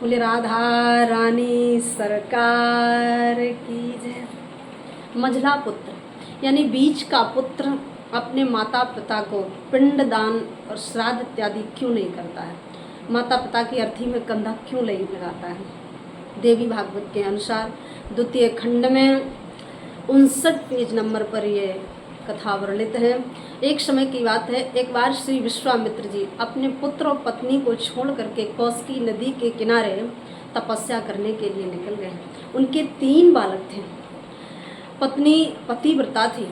बोले राधा रानी सरकार की जय। मझला पुत्र यानी बीच का पुत्र अपने माता पिता को पिंडदान और श्राद्ध इत्यादि क्यों नहीं करता है, माता पिता की अर्थी में कंधा क्यों नहीं लगाता है। देवी भागवत के अनुसार द्वितीय खंड में 59 पेज नंबर पर ये कथा वर्णित है। एक समय की बात है, एक बार श्री विश्वामित्र जी अपने पुत्र और पत्नी को छोड़ करके कौशिकी नदी के किनारे तपस्या करने के लिए निकल गए। उनके 3 बालक थे। पत्नी पतिव्रता थी।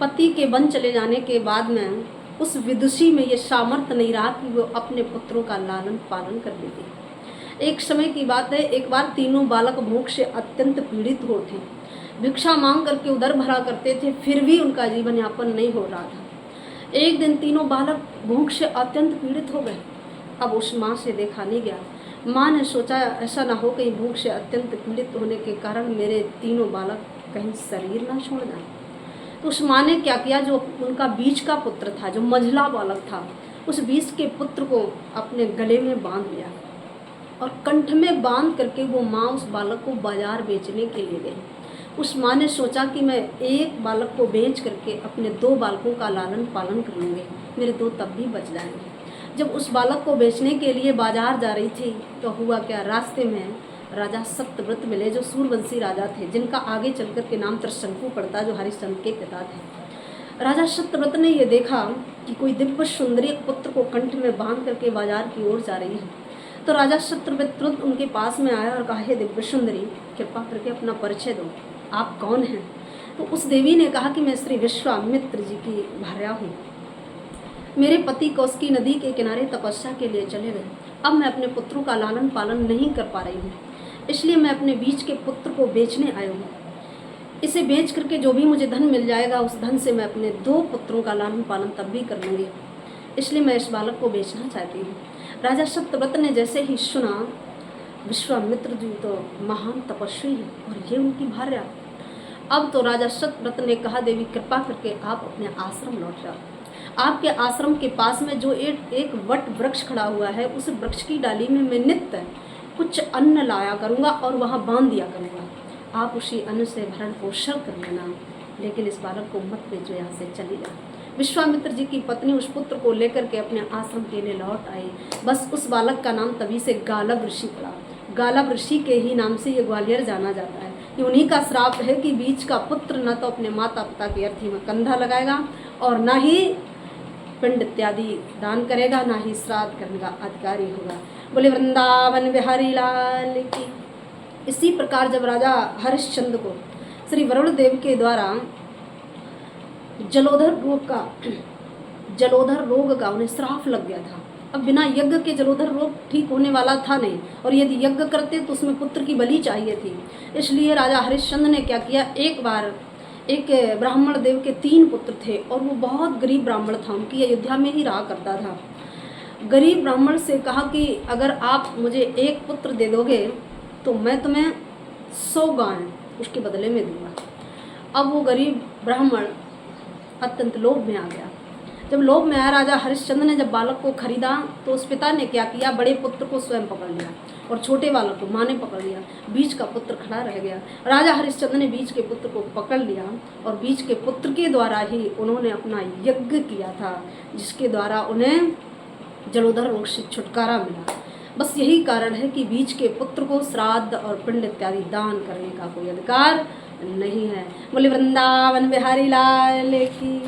पति के वन चले जाने के बाद में उस विदुषी में ये सामर्थ्य नहीं रहा कि वो अपने पुत्रों का लालन पालन कर लेती। एक समय की बात है, एक बार तीनों बालक भूख से अत्यंत पीड़ित हो उठे। भिक्षा मांग करके उदर भरा करते थे, फिर भी उनका जीवन यापन नहीं हो रहा था। एक दिन तीनों बालक भूख से अत्यंत पीड़ित हो गए। अब उस माँ से देखा नहीं गया। माँ ने सोचा ऐसा ना हो कहीं भूख से अत्यंत पीड़ित होने के कारण मेरे तीनों बालक कहीं शरीर ना छोड़ जाए। तो उस माँ ने क्या किया, जो उनका बीच का पुत्र था, जो मंझला बालक था, उस बीच के पुत्र को अपने गले में बांध लिया और कंठ में बांध करके वो माँ उस बालक को बाजार बेचने के लिए गई। उस माँ ने सोचा कि मैं एक बालक को बेच करके अपने 2 बालकों का लालन पालन कर लूँगी, मेरे 2 तब भी बच जाएंगे। जब उस बालक को बेचने के लिए बाजार जा रही थी तो हुआ क्या, रास्ते में राजा सत्यव्रत मिले, जो सूर्यवंशी राजा थे, जिनका आगे चलकर के नाम त्रिशंकु पड़ता, जो हरिश्चंद्र के पिता थे। राजा सत्यव्रत ने ये देखा कि कोई दिव्य सुंदरी पुत्र को कंठ में बांध करके बाजार की ओर जा रही है। तो राजा सत्यव्रत तुरंत उनके पास में आया और कहा, हे दिव्य सुंदरी, कृपा करके अपना परिचय दो, आप कौन हैं। तो उस देवी ने कहा कि मैं श्री विश्वामित्र जी की भार्या हूँ। मेरे पति कौशिकी नदी के किनारे तपस्या के लिए चले गए। अब मैं अपने पुत्रों का लालन पालन नहीं कर पा रही हूँ, इसलिए मैं अपने बीच के पुत्र को बेचने आई हूँ। इसे बेच करके जो भी मुझे धन मिल जाएगा, उस धन से मैं अपने 2 पुत्रों का लालन पालन तब भी कर लूँगी, इसलिए मैं इस बालक को बेचना चाहती हूँ। राजा सत्यव्रत ने जैसे ही सुना, विश्वामित्र जी तो महान तपस्वी हैं और ये उनकी भार्या। अब तो राजा सत्यव्रत ने कहा, देवी कृपा करके आप अपने आश्रम लौट जाओ। आपके आश्रम के पास में जो एक वट वृक्ष खड़ा हुआ है, उस वृक्ष की डाली में मैं नित्य कुछ अन्न लाया करूँगा और वहाँ बांध दिया करूँगा। आप उसी अन्न से भरण पोषण कर लेना, लेकिन इस बालक को मत भेजो, यहाँ से चली जा। विश्वामित्र जी की पत्नी उस पुत्र को लेकर के अपने आश्रम के लिए लौट आई। बस उस बालक का नाम तभी से गालव ऋषि पड़ा। गालव ऋषि के ही नाम से ये ग्वालियर जाना जाता है। ये उन्हीं का श्राप है कि बीच का पुत्र न तो अपने माता पिता की अर्थी में कंधा लगाएगा और न ही पिंड इत्यादि दान करेगा, ना ही श्राद्ध करने का अधिकारी होगा। बोले वृंदावन बिहारी लाल की। इसी प्रकार जब राजा हरिश्चंद्र को श्री वरुण देव के द्वारा जलोदर रोग का उन्हें श्राप लग गया था। अब बिना यज्ञ के जलोदर रोग ठीक होने वाला था नहीं, और यदि यज्ञ करते तो उसमें पुत्र की बलि चाहिए थी। इसलिए राजा हरिश्चंद्र ने क्या किया, एक बार एक ब्राह्मण देव के 3 पुत्र थे और वो बहुत गरीब ब्राह्मण था, उनकी अयोध्या में ही रहा करता था। गरीब ब्राह्मण से कहा कि अगर आप मुझे एक पुत्र दे दोगे तो मैं तुम्हें 100 गाय उसके बदले में दूंगा। अब वो गरीब ब्राह्मण अत्यंत लोभ में आ गया। जब लोभ में आया, राजा हरिश्चंद्र ने जब बालक को खरीदा तो उस पिता ने क्या किया, बड़े पुत्र को स्वयं पकड़ लिया और छोटे बालक को माँ ने पकड़ लिया। बीच का पुत्र खड़ा रह गया। राजा हरिश्चंद्र ने बीच के पुत्र को पकड़ लिया और बीच के पुत्र के द्वारा ही उन्होंने अपना यज्ञ किया था, जिसके द्वारा उन्हें जलोदर रोग से छुटकारा मिला। बस यही कारण है कि बीच के पुत्र को श्राद्ध और पिंड इत्यादि दान करने का कोई अधिकार नहीं है। बोले वृंदावन बिहारी लाल की।